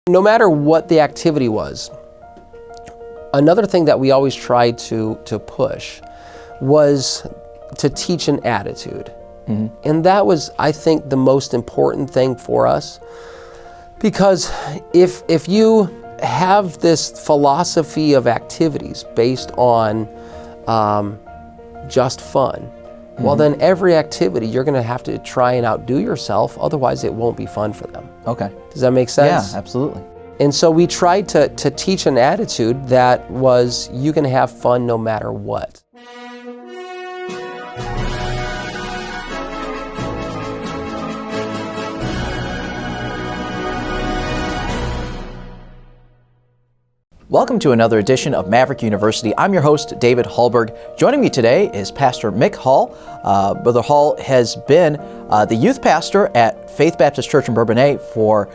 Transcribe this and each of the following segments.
No matter what the activity was, another thing that we always tried to push was to teach an attitude. Mm-hmm. And that was, I think, the most important thing for us. Because if you have this philosophy of activities based on just fun, well, then every activity you're going to have to try and outdo yourself, otherwise it won't be fun for them. Okay. Does that make sense? Yeah, absolutely. And so we tried to teach an attitude that was, you can have fun no matter what. Welcome to another edition of Maverick University. I'm your host, David Hallberg. Joining me today is Pastor Mick Hall. Brother Hall has been the youth pastor at Faith Baptist Church in Bourbonnais for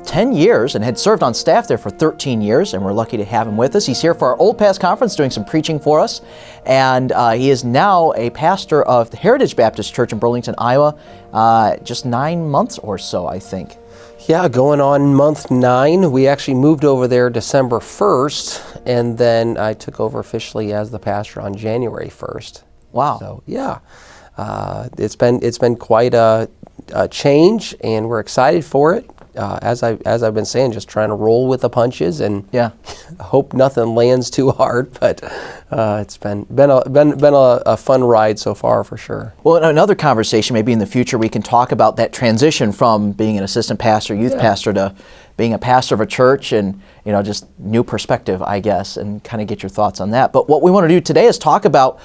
10 years and had served on staff there for 13 years, and we're lucky to have him with us. He's here for our Old Past Conference doing some preaching for us, and he is now a pastor of the Heritage Baptist Church in Burlington, Iowa, just 9 months or so, I think. Yeah, going on month 9. We actually moved over there December 1st, and then I took over officially as the pastor on January 1st. Wow. So yeah, it's been quite a change, and we're excited for it. As I've been saying, just trying to roll with the punches and hope nothing lands too hard. But it's been a fun ride so far for sure. Well, in another conversation, maybe in the future, we can talk about that transition from being an assistant pastor, youth pastor, to being a pastor of a church, and just new perspective, I guess, and kind of get your thoughts on that. But what we want to do today is talk about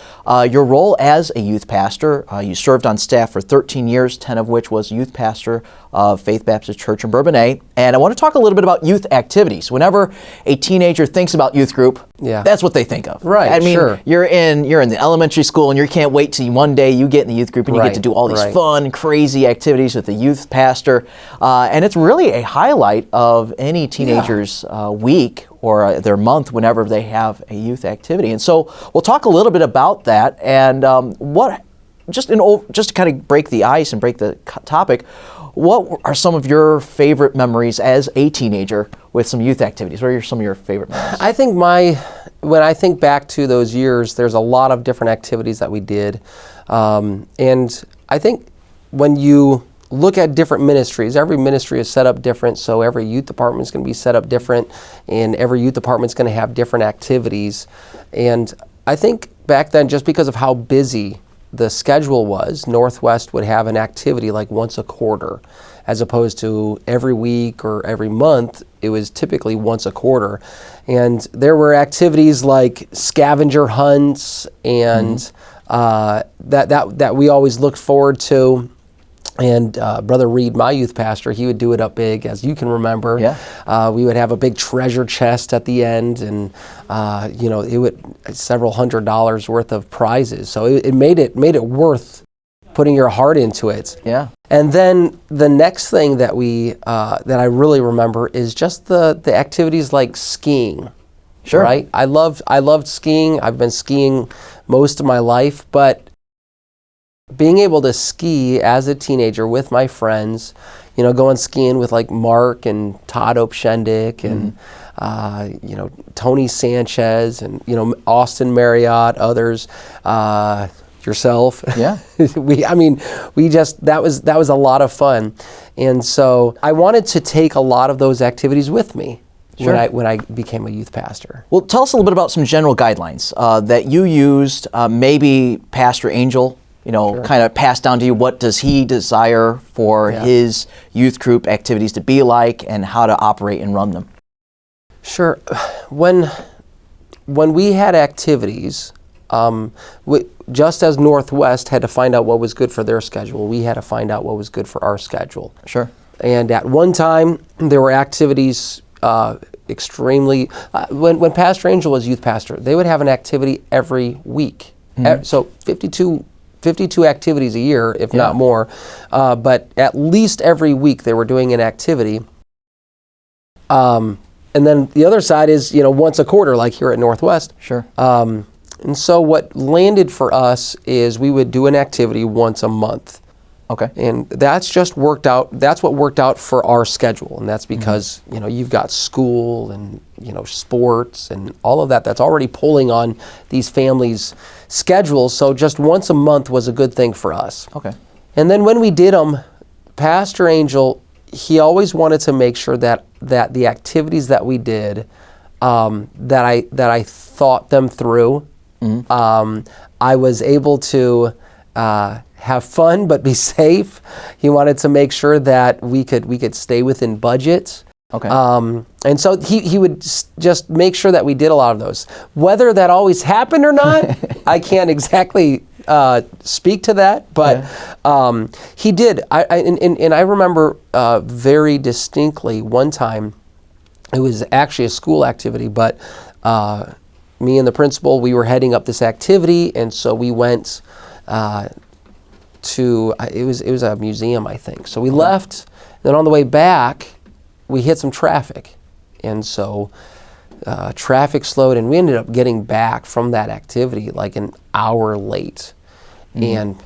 your role as a youth pastor. You served on staff for 13 years, 10 of which was youth pastor of Faith Baptist Church in Bourbonnais. And I want to talk a little bit about youth activities. Whenever a teenager thinks about youth group, that's what they think of. Right, I mean, sure. You're in the elementary school, and you can't wait till one day you get in the youth group and you get to do all these fun, crazy activities with the youth pastor. And it's really a highlight of any teenager's week or their month whenever they have a youth activity. And so we'll talk a little bit about that, and just to kind of break the ice and break the topic, what are some of your favorite memories as a teenager with some youth activities? What are some of your favorite memories? I think when I think back to those years, there's a lot of different activities that we did. And I think when you look at different ministries, every ministry is set up different, so every youth department is going to be set up different, and every youth department is going to have different activities. And I think back then, just because of how busy the schedule was, Northwest would have an activity like once a quarter, as opposed to every week or every month. It was typically once a quarter. And there were activities like scavenger hunts and that we always looked forward to. And Brother Reed, my youth pastor, he would do it up big, as you can remember. Yeah. We would have a big treasure chest at the end, and it would several $100s worth of prizes. So it made it worth putting your heart into it. Yeah. And then the next thing that I really remember is just the activities like skiing. Sure. Right. I loved skiing. I've been skiing most of my life, but being able to ski as a teenager with my friends, going skiing with like Mark and Todd Opshendik and Tony Sanchez and Austin Marriott, others, yourself. Yeah. That was a lot of fun, and so I wanted to take a lot of those activities with me. Sure. When I became a youth pastor. Well, tell us a little bit about some general guidelines that you used. Maybe Pastor Angel, kind of passed down to you. What does he desire for his youth group activities to be like, and how to operate and run them? Sure. When we had activities, just as Northwest had to find out what was good for their schedule, we had to find out what was good for our schedule. Sure. And at one time, there were activities extremely... when Pastor Angel was youth pastor, they would have an activity every week. So 52 activities a year, if not more, but at least every week they were doing an activity. And then the other side is, once a quarter, like here at Northwest. Sure. And so what landed for us is we would do an activity once a month. Okay. And that's just worked out. That's what worked out for our schedule, and that's because you've got school and sports and all of that. That's already pulling on these families' schedules. So just once a month was a good thing for us. Okay. And then when we did them, Pastor Angel, he always wanted to make sure that the activities that we did, that I thought them through. I was able to have fun but be safe. He wanted to make sure that we could stay within budget. Okay. And so he would just make sure that we did a lot of those. Whether that always happened or not, I can't exactly speak to that, but he did. And I remember very distinctly one time, it was actually a school activity, but me and the principal, we were heading up this activity, and so we went to, it was a museum, I think. So we left, then on the way back, we hit some traffic. And so traffic slowed, and we ended up getting back from that activity like an hour late. And,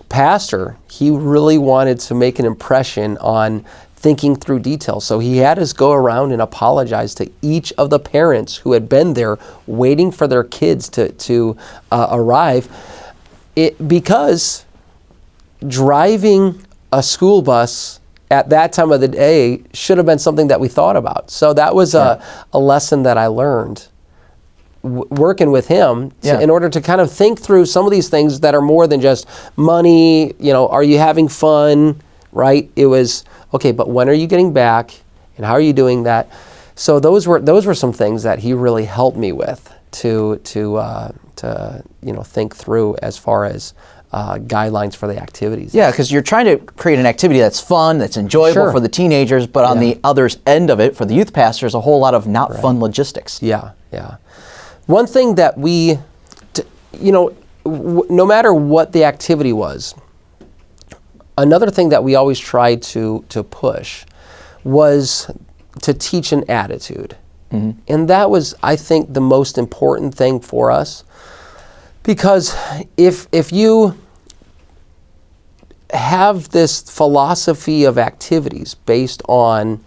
Pastor, he really wanted to make an impression on thinking through details. So he had us go around and apologize to each of the parents who had been there waiting for their kids to arrive. Because driving a school bus at that time of the day should have been something that we thought about. So that was a lesson that I learned working with him in order to kind of think through some of these things that are more than just money. Are you having fun, right? It was, okay, but when are you getting back, and how are you doing that? So those were some things that he really helped me with to think through as far as guidelines for the activities. Yeah, because you're trying to create an activity that's fun, that's enjoyable for the teenagers, but on the other end of it, for the youth pastors, a whole lot of not fun logistics. Yeah. One thing that we, no matter what the activity was, another thing that we always tried to push was to teach an attitude. And that was, I think, the most important thing for us. Because if you have this philosophy of activities based on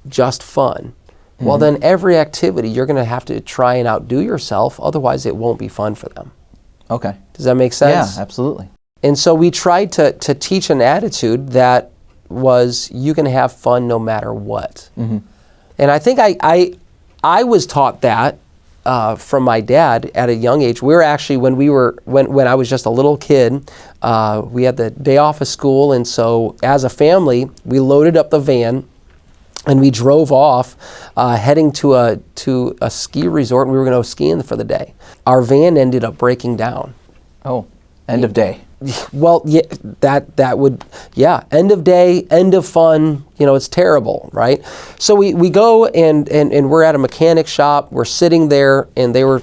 just fun, well, then every activity you're going to have to try and outdo yourself, otherwise it won't be fun for them. Okay. Does that make sense? Yeah, absolutely. And so we tried to teach an attitude that was, you can have fun no matter what. And I think I was taught that from my dad at a young age. We were actually, when I was just a little kid, we had the day off of school, and so as a family, we loaded up the van and we drove off, heading to a ski resort, and we were going to go skiing for the day. Our van ended up breaking down. Oh, end of day. Well, yeah, that would, end of day, end of fun, it's terrible, right? So we go and we're at a mechanic shop, we're sitting there, and they were,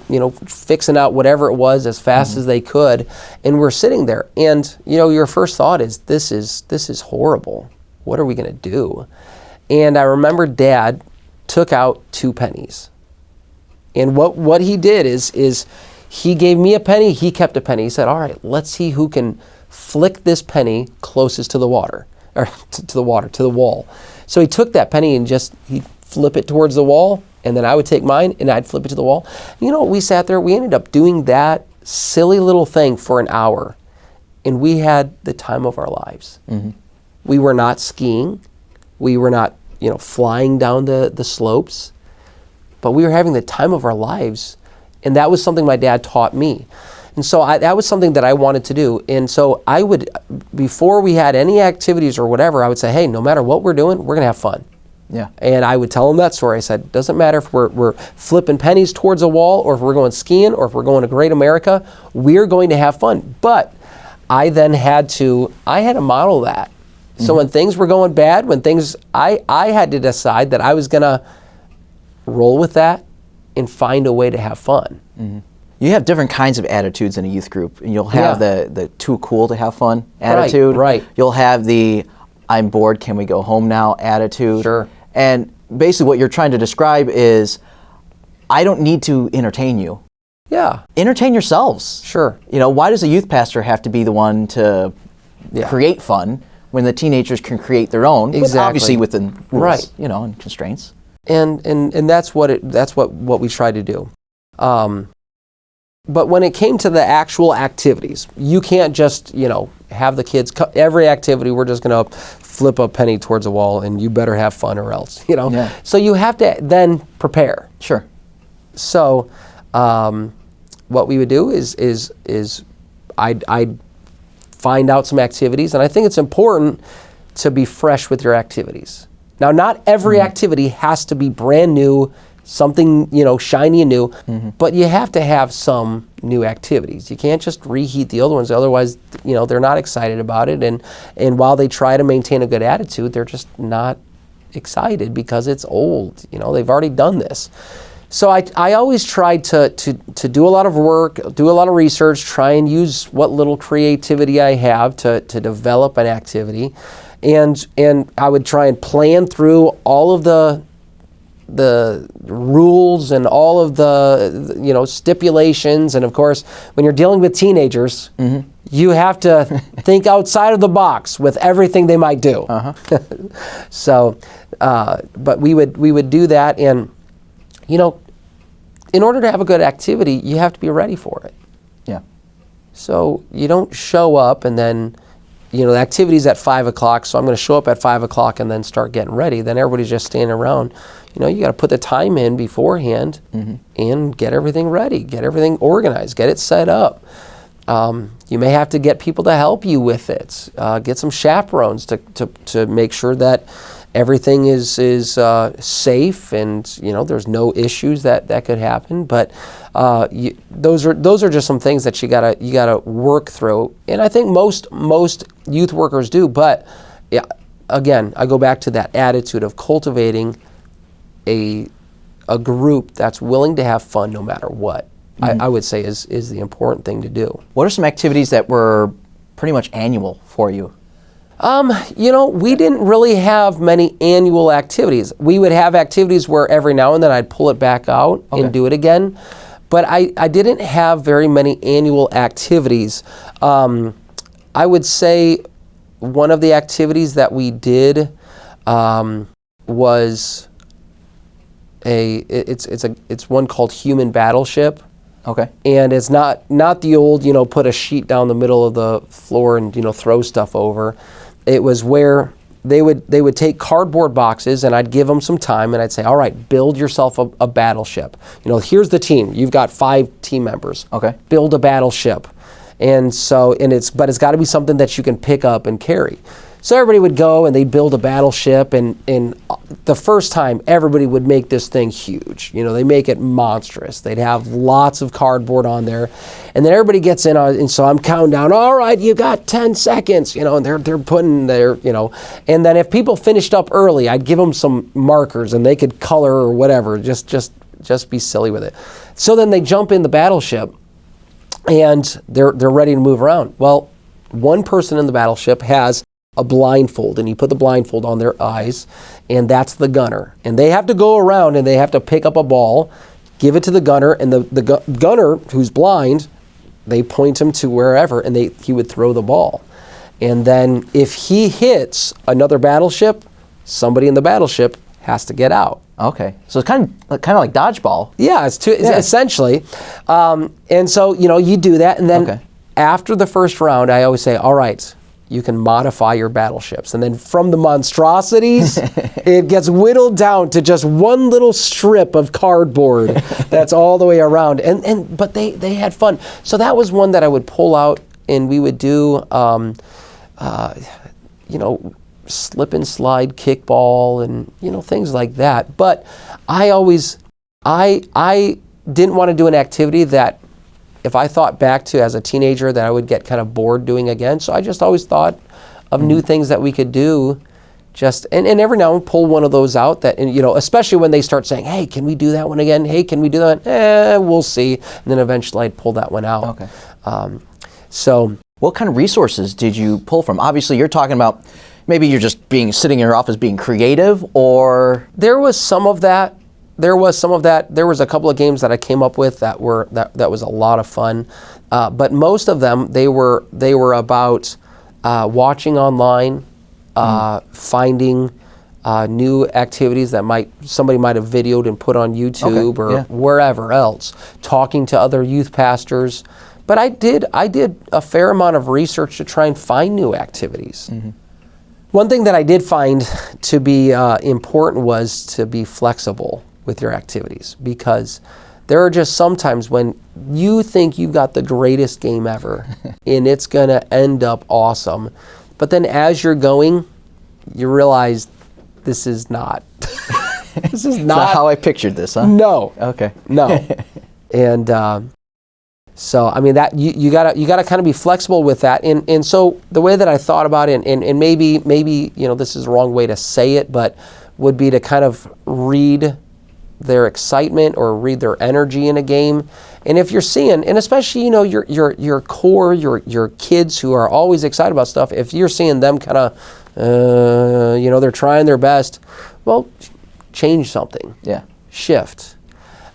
fixing out whatever it was as fast as they could, and we're sitting there, and, your first thought is, this is horrible. What are we going to do? And I remember Dad took out 2 pennies. And what he did is he gave me a penny, he kept a penny. He said, all right, let's see who can flick this penny closest to the water, or to the wall. So he took that penny and he'd flip it towards the wall, and then I would take mine and I'd flip it to the wall. We sat there, we ended up doing that silly little thing for an hour, and we had the time of our lives. We were not skiing, we were not, flying down the slopes, but we were having the time of our lives. And that was something my dad taught me. And so that was something that I wanted to do. And so I would, before we had any activities or whatever, I would say, hey, no matter what we're doing, we're going to have fun. Yeah. And I would tell them that story. I said, doesn't matter if we're flipping pennies towards a wall, or if we're going skiing, or if we're going to Great America, we're going to have fun. But I then had to model that. So when things were going bad, I had to decide that I was going to roll with that and find a way to have fun. You have different kinds of attitudes in a youth group. You'll have the too cool to have fun attitude. Right. You'll have the I'm bored, can we go home now attitude. Sure. And basically what you're trying to describe is, I don't need to entertain you. Yeah. Entertain yourselves. Sure. Why does a youth pastor have to be the one to create fun when the teenagers can create their own, but obviously within rules, right, and constraints. And that's what we try to do. But when it came to the actual activities, you can't just, have the kids, every activity, we're just going to flip a penny towards a wall and you better have fun or else, Yeah. So you have to then prepare. Sure. So what we would do is I'd find out some activities, and I think it's important to be fresh with your activities. Now, not every activity has to be brand new, something, shiny and new, but you have to have some new activities. You can't just reheat the old ones, otherwise, they're not excited about it, and while they try to maintain a good attitude, they're just not excited because it's old. They've already done this. So I always try to do a lot of work, do a lot of research, try and use what little creativity I have to develop an activity, and I would try and plan through all of the rules and all of the stipulations, and of course when you're dealing with teenagers, you have to think outside of the box with everything they might do. So, but we would do that, and in order to have a good activity, you have to be ready for it. Yeah. So you don't show up and then, the activity's at 5 o'clock, so I'm going to show up at 5 o'clock and then start getting ready. Then everybody's just standing around. You got to put the time in beforehand and get everything ready, get everything organized, get it set up. You may have to get people to help you with it. Get some chaperones to make sure that everything is safe and there's no issues that could happen. But those are just some things that you gotta work through, and I think most youth workers do. But again, I go back to that attitude of cultivating a group that's willing to have fun no matter what. I would say is the important thing to do. What are some activities that were pretty much annual for you? We didn't really have many annual activities. We would have activities where every now and then I'd pull it back out and do it again. But I didn't have very many annual activities. I would say one of the activities that we did was it's one called Human Battleship. Okay. And it's not the old, put a sheet down the middle of the floor and, throw stuff over. It was where they would take cardboard boxes, and I'd give them some time, and I'd say, all right, build yourself a battleship. Here's the team. You've got 5 team members. Okay. Build a battleship. But it's got to be something that you can pick up and carry. So everybody would go and they'd build a battleship, and the first time everybody would make this thing huge. They make it monstrous. They'd have lots of cardboard on there, and then everybody gets in on, and so I'm counting down. All right, you got 10 seconds. And they're putting their, and then if people finished up early, I'd give them some markers and they could color or whatever. Just be silly with it. So then they jump in the battleship, and they're ready to move around. Well, one person in the battleship has a blindfold, and you put the blindfold on their eyes, and that's the gunner. And they have to go around and they have to pick up a ball, give it to the gunner, and the gunner who's blind, they point him to wherever, and he would throw the ball. And then if he hits another battleship, somebody in the battleship has to get out. Okay, so it's kind of like dodgeball. Yeah, essentially. And so you do that, and then after the first round, I always say, all right, you can modify your battleships. And then from the monstrosities, it gets whittled down to just one little strip of cardboard that's all the way around. But they had fun. So that was one that I would pull out, and we would do, slip and slide kickball and, things like that. But I didn't want to do an activity that if I thought back to as a teenager that I would get kind of bored doing again. So I just always thought of new things that we could do. And every now and then pull one of those out that, especially when they start saying, hey, can we do that one again? Hey, can we do that? We'll see. And then eventually I'd pull that one out. Okay. So what kind of resources did you pull from? Obviously you're talking about maybe you're just sitting in your office being creative, or? There was some of that. There was a couple of games that I came up with that was a lot of fun, but most of them they were about watching online, finding new activities that somebody might have videoed and put on YouTube or wherever else, talking to other youth pastors. But I did a fair amount of research to try and find new activities. One thing that I did find to be important was to be flexible with your activities, because there are just sometimes when you think you've got the greatest game ever and it's going to end up awesome, but then as you're going, you realize this is not. This is not how I pictured this, huh? No. Okay. No. And so I mean that you gotta kind of be flexible with that. And so the way that I thought about it, and maybe this is the wrong way to say it, but would be to kind of read their excitement or read their energy in a game. And if you're seeing, and especially your core, your kids who are always excited about stuff, if you're seeing them kind of they're trying their best, well, change something. Yeah. Shift.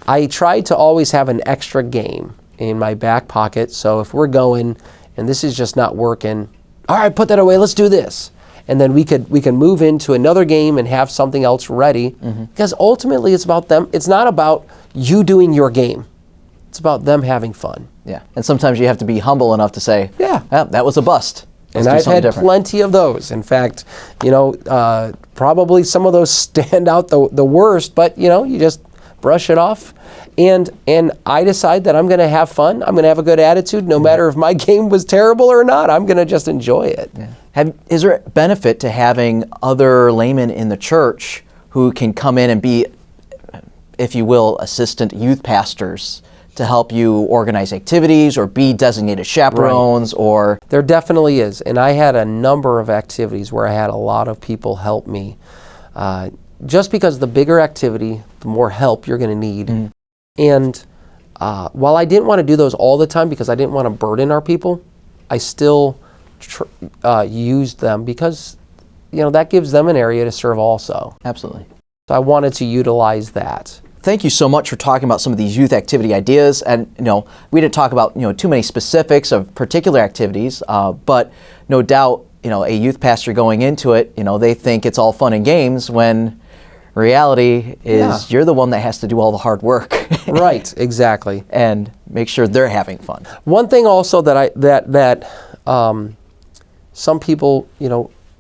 I try to always have an extra game in my back pocket, so if we're going and this is just not working, all right, put that away, let's do this. And then we can move into another game and have something else ready. Because ultimately it's about them. It's not about you doing your game. It's about them having fun. Yeah. And sometimes you have to be humble enough to say, that was a bust. And I've had plenty of those. In fact, probably some of those stand out the worst, but you just brush it off. And I decide that I'm going to have fun. I'm going to have a good attitude, no matter if my game was terrible or not. I'm going to just enjoy it. Yeah. Is there a benefit to having other laymen in the church who can come in and be, if you will, assistant youth pastors to help you organize activities or be designated chaperones? Right. Or there definitely is. And I had a number of activities where I had a lot of people help me. Just because the bigger activity, the more help you're going to need. And while I didn't want to do those all the time because I didn't want to burden our people, I still used them because that gives them an area to serve also. Absolutely. So I wanted to utilize that. Thank you so much for talking about some of these youth activity ideas. And we didn't talk about too many specifics of particular activities, but no doubt a youth pastor going into it, they think it's all fun and games when reality is you're the one that has to do all the hard work. Right, exactly. And make sure they're having fun. One thing also that some people,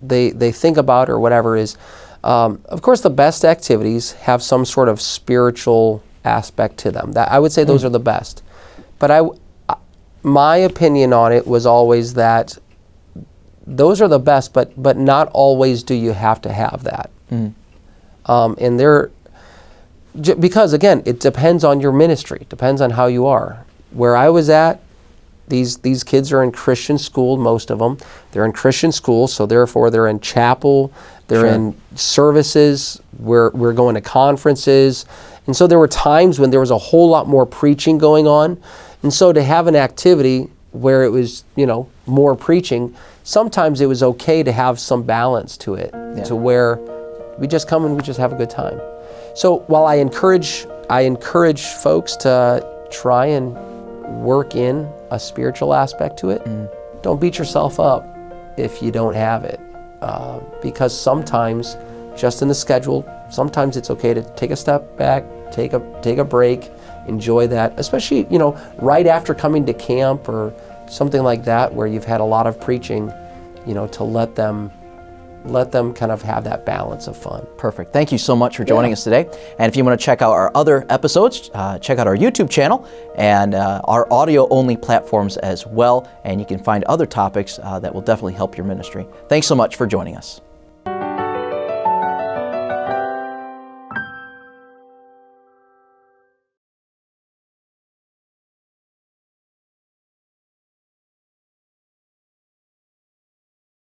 they think about or whatever is, of course, the best activities have some sort of spiritual aspect to them. That I would say those are the best. But my opinion on it was always that those are the best, but not always do you have to have that. And because again, it depends on your ministry, depends on how you are. Where I was at, these kids are in Christian school, most of them. They're in Christian school, so therefore they're in chapel, they're in services, we're going to conferences. And so there were times when there was a whole lot more preaching going on. And so to have an activity where it was, more preaching, sometimes it was okay to have some balance to it, to where we just come and we just have a good time. So while I encourage folks to try and work in a spiritual aspect to it, don't beat yourself up if you don't have it. Because sometimes, just in the schedule, sometimes it's okay to take a step back, take a break, enjoy that, especially, right after coming to camp or something like that where you've had a lot of preaching, to let them kind of have that balance of fun. Perfect. Thank you so much for joining us today. And if you want to check out our other episodes, check out our YouTube channel and our audio-only platforms as well. And you can find other topics that will definitely help your ministry. Thanks so much for joining us.